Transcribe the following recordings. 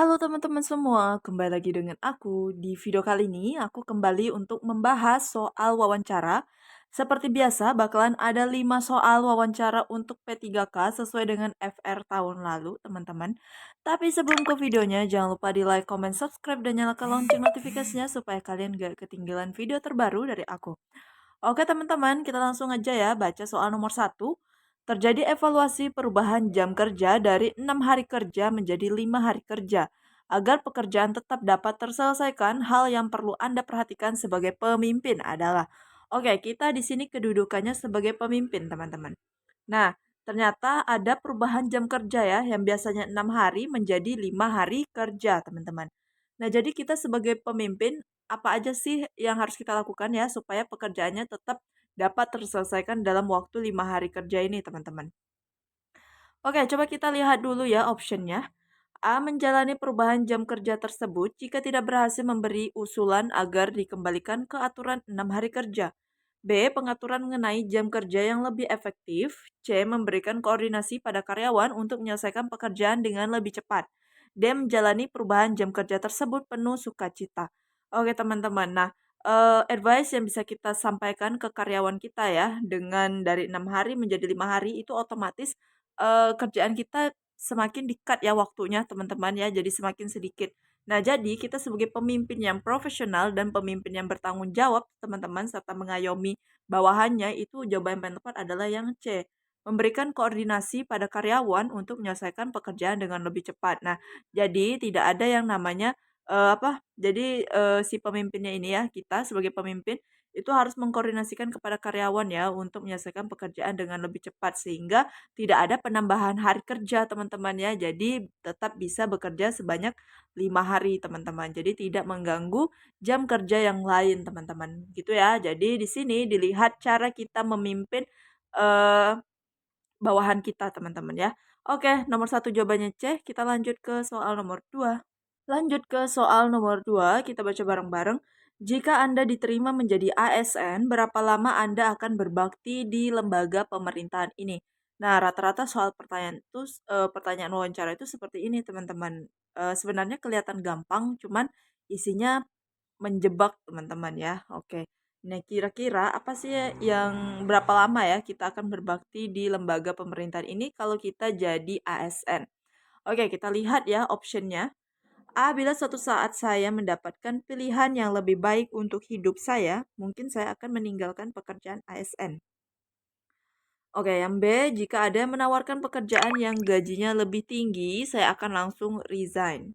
Halo teman-teman semua, kembali lagi dengan aku. Di video kali ini, aku kembali untuk membahas soal wawancara. Seperti biasa, bakalan ada 5 soal wawancara untuk P3K sesuai dengan FR tahun lalu, teman-teman. Tapi sebelum ke videonya, jangan lupa di like, comment, subscribe, dan nyalakan lonceng notifikasinya supaya kalian gak ketinggalan video terbaru dari aku. Oke teman-teman, kita langsung aja ya baca soal nomor satu. Terjadi evaluasi perubahan jam kerja dari 6 hari kerja menjadi 5 hari kerja. Agar pekerjaan tetap dapat terselesaikan, hal yang perlu Anda perhatikan sebagai pemimpin adalah, oke, kita di sini kedudukannya sebagai pemimpin, teman-teman. Nah, ternyata ada perubahan jam kerja ya, yang biasanya 6 hari menjadi 5 hari kerja, teman-teman. Nah, jadi kita sebagai pemimpin, apa aja sih yang harus kita lakukan ya, supaya pekerjaannya tetap dapat terselesaikan dalam waktu 5 hari kerja ini, teman-teman. Oke, coba kita lihat dulu ya optionnya. A. Menjalani perubahan jam kerja tersebut jika tidak berhasil memberi usulan agar dikembalikan ke aturan 6 hari kerja. B. Pengaturan mengenai jam kerja yang lebih efektif. C. Memberikan koordinasi pada karyawan untuk menyelesaikan pekerjaan dengan lebih cepat. D. Menjalani perubahan jam kerja tersebut penuh sukacita. Oke teman-teman, nah advice yang bisa kita sampaikan ke karyawan kita ya dengan dari 6 hari menjadi 5 hari itu otomatis kerjaan kita semakin di-cut ya waktunya teman-teman ya, jadi semakin sedikit. Nah, jadi kita sebagai pemimpin yang profesional dan pemimpin yang bertanggung jawab, teman-teman, serta mengayomi bawahannya, itu jawaban yang paling tepat adalah yang C. Memberikan koordinasi pada karyawan untuk menyelesaikan pekerjaan dengan lebih cepat. Nah, jadi tidak ada yang namanya si pemimpinnya ini ya, kita sebagai pemimpin itu harus mengkoordinasikan kepada karyawan ya untuk menyelesaikan pekerjaan dengan lebih cepat sehingga tidak ada penambahan hari kerja teman-teman ya. Jadi tetap bisa bekerja sebanyak 5 hari teman-teman. Jadi tidak mengganggu jam kerja yang lain teman-teman. Gitu ya. Jadi di sini dilihat cara kita memimpin eh bawahan kita teman-teman ya. Oke, nomor satu jawabannya C. Kita lanjut ke soal nomor 2. Lanjut ke soal nomor 2, kita baca bareng-bareng. Jika Anda diterima menjadi ASN, berapa lama Anda akan berbakti di lembaga pemerintahan ini? Nah, rata-rata soal pertanyaan wawancara itu seperti ini, teman-teman. Sebenarnya kelihatan gampang, cuman isinya menjebak, teman-teman ya. Oke. Nah, kira-kira apa sih yang berapa lama ya kita akan berbakti di lembaga pemerintahan ini kalau kita jadi ASN? Oke, kita lihat ya optionnya. A. Bila suatu saat saya mendapatkan pilihan yang lebih baik untuk hidup saya, mungkin saya akan meninggalkan pekerjaan ASN. Oke, yang B. Jika ada yang menawarkan pekerjaan yang gajinya lebih tinggi, saya akan langsung resign.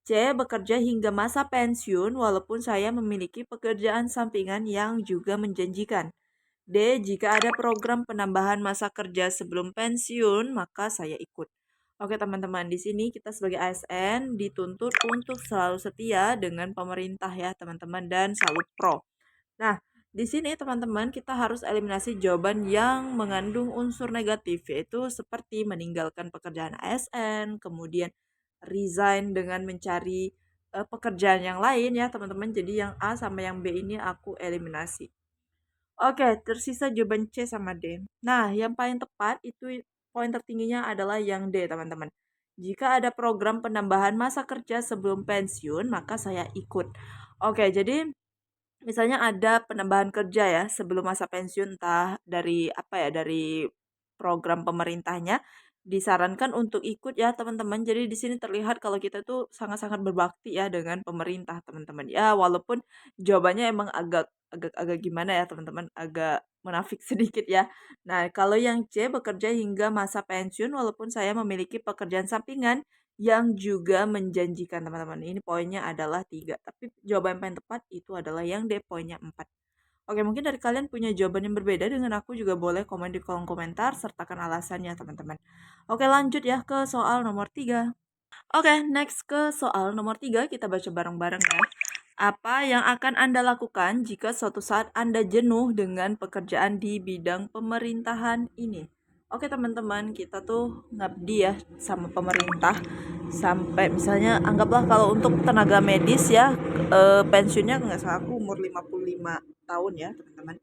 C. Bekerja hingga masa pensiun walaupun saya memiliki pekerjaan sampingan yang juga menjanjikan. D. Jika ada program penambahan masa kerja sebelum pensiun, maka saya ikut. Oke teman-teman, di sini kita sebagai ASN dituntut untuk selalu setia dengan pemerintah ya teman-teman dan selalu pro. Nah, di sini teman-teman kita harus eliminasi jawaban yang mengandung unsur negatif yaitu seperti meninggalkan pekerjaan ASN, kemudian resign dengan mencari pekerjaan yang lain ya teman-teman. Jadi yang A sama yang B ini aku eliminasi. Oke, tersisa jawaban C sama D. Nah, yang paling tepat itu poin tertingginya adalah yang D, teman-teman. Jika ada program penambahan masa kerja sebelum pensiun, maka saya ikut. Oke, jadi misalnya ada penambahan kerja ya sebelum masa pensiun entah dari apa ya, dari program pemerintahnya disarankan untuk ikut ya teman-teman. Jadi di sini terlihat kalau kita tuh sangat-sangat berbakti ya dengan pemerintah teman-teman. Ya walaupun jawabannya emang agak gimana ya teman-teman, agak munafik sedikit ya. Nah, kalau yang C bekerja hingga masa pensiun walaupun saya memiliki pekerjaan sampingan yang juga menjanjikan teman-teman. Ini poinnya adalah 3. Tapi jawaban yang paling tepat itu adalah yang D poinnya 4. Oke, mungkin dari kalian punya jawaban yang berbeda dengan aku juga boleh komen di kolom komentar, sertakan alasannya teman-teman. Oke, lanjut ya ke soal nomor 3. Oke, next ke soal nomor 3, kita baca bareng-bareng ya. Apa yang akan Anda lakukan jika suatu saat Anda jenuh dengan pekerjaan di bidang pemerintahan ini? Oke teman-teman, kita tuh ngabdi ya sama pemerintah sampai misalnya anggaplah kalau untuk tenaga medis ya pensiunnya nggak salah aku umur 55 tahun ya teman-teman.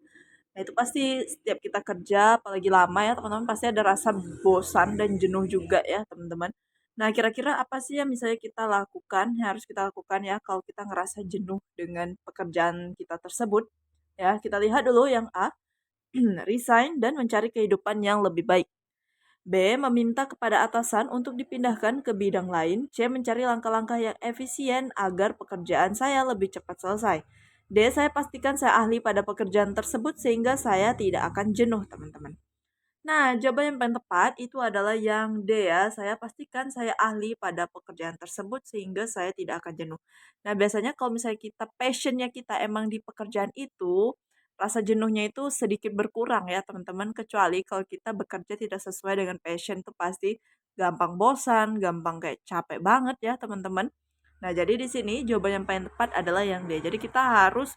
Nah itu pasti setiap kita kerja apalagi lama ya teman-teman pasti ada rasa bosan dan jenuh juga ya teman-teman. Nah, kira-kira apa sih yang misalnya kita lakukan, yang harus kita lakukan ya kalau kita ngerasa jenuh dengan pekerjaan kita tersebut? Ya, kita lihat dulu yang A, resign dan mencari kehidupan yang lebih baik. B. Meminta kepada atasan untuk dipindahkan ke bidang lain. C. Mencari langkah-langkah yang efisien agar pekerjaan saya lebih cepat selesai. D. Saya pastikan saya ahli pada pekerjaan tersebut sehingga saya tidak akan jenuh, teman-teman. Nah, jawaban yang paling tepat itu adalah yang D ya. Saya pastikan saya ahli pada pekerjaan tersebut sehingga saya tidak akan jenuh. Nah, biasanya kalau misalnya kita passionnya kita emang di pekerjaan itu, rasa jenuhnya itu sedikit berkurang ya teman-teman. Kecuali kalau kita bekerja tidak sesuai dengan passion itu pasti gampang bosan, gampang kayak capek banget ya teman-teman. Nah, jadi di sini jawaban yang paling tepat adalah yang D. Jadi kita harus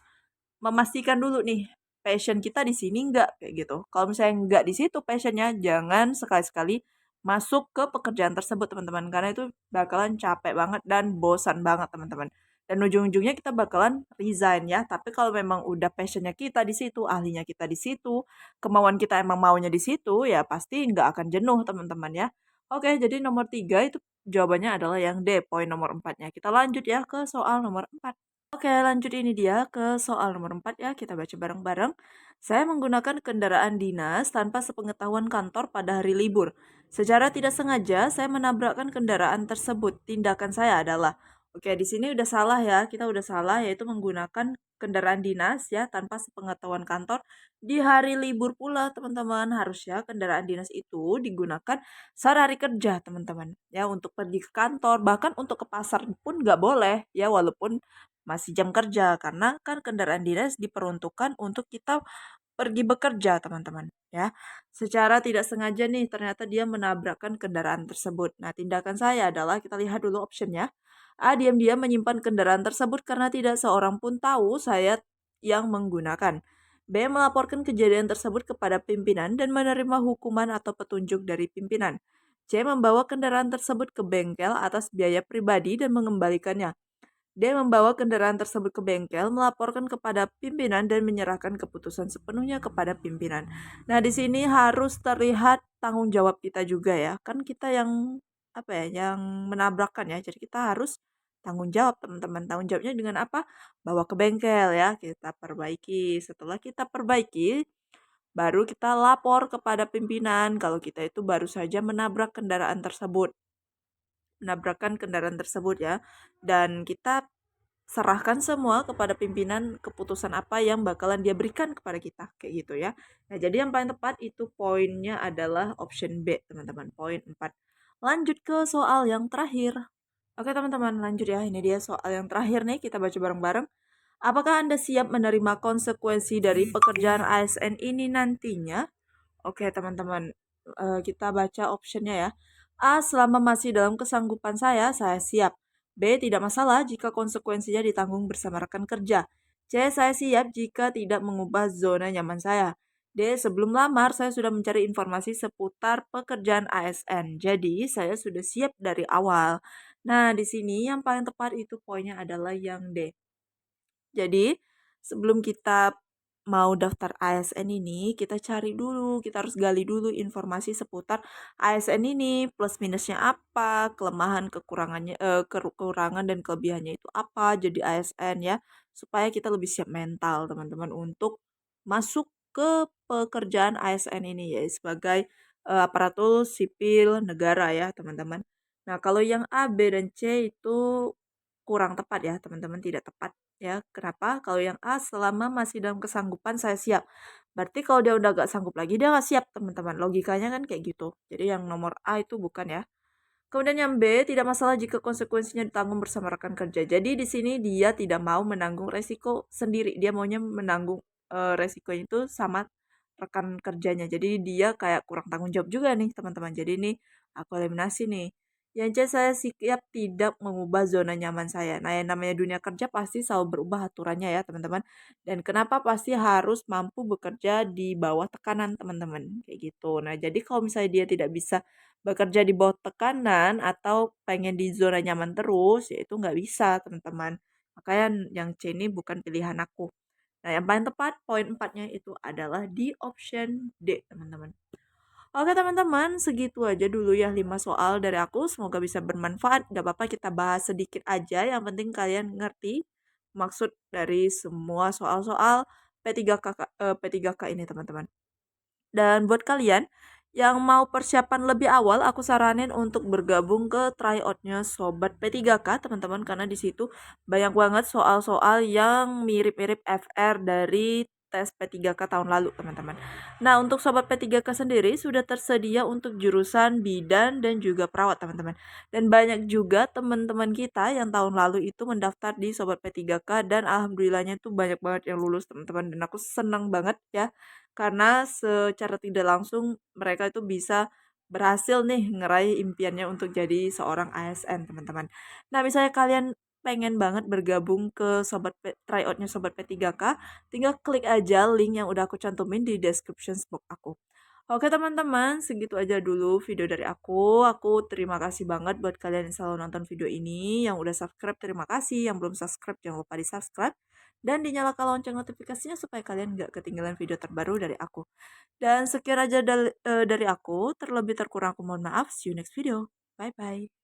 memastikan dulu nih, passion kita di sini enggak, kayak gitu. Kalau misalnya enggak di situ passionnya, jangan sekali-sekali masuk ke pekerjaan tersebut, teman-teman. Karena itu bakalan capek banget dan bosan banget, teman-teman. Dan ujung-ujungnya kita bakalan resign ya. Tapi kalau memang udah passionnya kita di situ, ahlinya kita di situ, kemauan kita emang maunya di situ, ya pasti nggak akan jenuh, teman-teman ya. Oke, jadi nomor 3 itu jawabannya adalah yang D, poin nomor 4-nya. Kita lanjut ya ke soal nomor 4. Oke, lanjut ini dia ke soal nomor 4 ya, kita baca bareng-bareng. Saya menggunakan kendaraan dinas tanpa sepengetahuan kantor pada hari libur. Secara tidak sengaja, saya menabrakkan kendaraan tersebut. Tindakan saya adalah, oke, di sini udah salah ya, kita udah salah, yaitu menggunakan kendaraan dinas ya, tanpa sepengetahuan kantor. Di hari libur pula, teman-teman, harusnya kendaraan dinas itu digunakan saat hari kerja, teman-teman. Ya, untuk pergi ke kantor, bahkan untuk ke pasar pun nggak boleh, ya, walaupun masih jam kerja karena kan kendaraan dinas diperuntukkan untuk kita pergi bekerja, teman-teman, ya. Secara tidak sengaja nih ternyata dia menabrakkan kendaraan tersebut. Nah, tindakan saya adalah kita lihat dulu optionnya. A. Diam-diam menyimpan kendaraan tersebut karena tidak seorang pun tahu saya yang menggunakan. B. Melaporkan kejadian tersebut kepada pimpinan dan menerima hukuman atau petunjuk dari pimpinan. C. Membawa kendaraan tersebut ke bengkel atas biaya pribadi dan mengembalikannya. Dia membawa kendaraan tersebut ke bengkel, melaporkan kepada pimpinan dan menyerahkan keputusan sepenuhnya kepada pimpinan. Nah, di sini harus terlihat tanggung jawab kita juga ya. Kan kita yang apa ya, yang menabrakkan ya. Jadi kita harus tanggung jawab, teman-teman. Tanggung jawabnya dengan apa? Bawa ke bengkel ya, kita perbaiki. Setelah kita perbaiki, baru kita lapor kepada pimpinan kalau kita itu baru saja menabrak kendaraan tersebut. Menabrakkan kendaraan tersebut ya. Dan kita serahkan semua kepada pimpinan keputusan apa yang bakalan dia berikan kepada kita, kayak gitu ya. Nah, jadi yang paling tepat itu poinnya adalah option B, teman-teman, poin 4. Lanjut ke soal yang terakhir. Oke, teman-teman, lanjut ya. Ini dia soal yang terakhir nih, kita baca bareng-bareng. Apakah Anda siap menerima konsekuensi dari pekerjaan ASN ini nantinya? Oke, teman-teman, kita baca optionnya ya. A. Selama masih dalam kesanggupan saya siap. B. Tidak masalah jika konsekuensinya ditanggung bersama rekan kerja. C. Saya siap jika tidak mengubah zona nyaman saya. D. Sebelum lamar, saya sudah mencari informasi seputar pekerjaan ASN. Jadi, saya sudah siap dari awal. Nah, di sini yang paling tepat itu poinnya adalah yang D. Jadi, sebelum kita mau daftar ASN ini, kita cari dulu, kita harus gali dulu informasi seputar ASN ini, plus minusnya apa, kelemahan, kekurangannya, kekurangan dan kelebihannya itu apa, jadi ASN ya, supaya kita lebih siap mental, teman-teman, untuk masuk ke pekerjaan ASN ini ya, sebagai aparatur sipil negara ya, teman-teman. Nah, kalau yang A, B, dan C itu kurang tepat ya, teman-teman, tidak tepat ya. Kenapa? Kalau yang A, selama masih dalam kesanggupan saya siap. Berarti kalau dia udah gak sanggup lagi, dia gak siap, teman-teman. Logikanya kan kayak gitu. Jadi yang nomor A itu bukan ya. Kemudian yang B, tidak masalah jika konsekuensinya ditanggung bersama rekan kerja. Jadi di sini dia tidak mau menanggung resiko sendiri. Dia maunya menanggung resiko itu sama rekan kerjanya. Jadi dia kayak kurang tanggung jawab juga nih, teman-teman. Jadi ini aku eliminasi nih. Yang C, saya siap tidak mengubah zona nyaman saya. Nah, yang namanya dunia kerja pasti selalu berubah aturannya ya, teman-teman. Dan kenapa pasti harus mampu bekerja di bawah tekanan, teman-teman. Kayak gitu. Nah, jadi kalau misalnya dia tidak bisa bekerja di bawah tekanan atau pengen di zona nyaman terus, ya itu nggak bisa, teman-teman. Makanya yang C ini bukan pilihan aku. Nah, yang paling tepat poin 4-nya itu adalah di option D, teman-teman. Oke teman-teman, segitu aja dulu ya 5 soal dari aku. Semoga bisa bermanfaat. Gak apa-apa kita bahas sedikit aja. Yang penting kalian ngerti maksud dari semua soal-soal P3K ini teman-teman. Dan buat kalian yang mau persiapan lebih awal, aku saranin untuk bergabung ke tryout-nya Sobat P3K, teman-teman, karena di situ banyak banget soal-soal yang mirip-mirip FR dari tes P3K tahun lalu, teman-teman. Nah, untuk Sobat P3K sendiri sudah tersedia untuk jurusan bidan dan juga perawat, teman-teman. Dan banyak juga teman-teman kita yang tahun lalu itu mendaftar di Sobat P3K dan alhamdulillahnya tuh banyak banget yang lulus, teman-teman. Dan aku senang banget ya karena secara tidak langsung mereka itu bisa berhasil nih ngeraih impiannya untuk jadi seorang ASN, teman-teman. Nah, misalnya kalian pengen banget bergabung ke tryout-nya Sobat P3K, tinggal klik aja link yang udah aku cantumin di description box aku. Oke teman-teman, segitu aja dulu video dari aku. Aku terima kasih banget buat kalian yang selalu nonton video ini. Yang udah subscribe, terima kasih. Yang belum subscribe, jangan lupa di-subscribe. Dan dinyalakan lonceng notifikasinya supaya kalian nggak ketinggalan video terbaru dari aku. Dan sekian aja dari aku. Terlebih terkurang aku mohon maaf. See you next video. Bye-bye.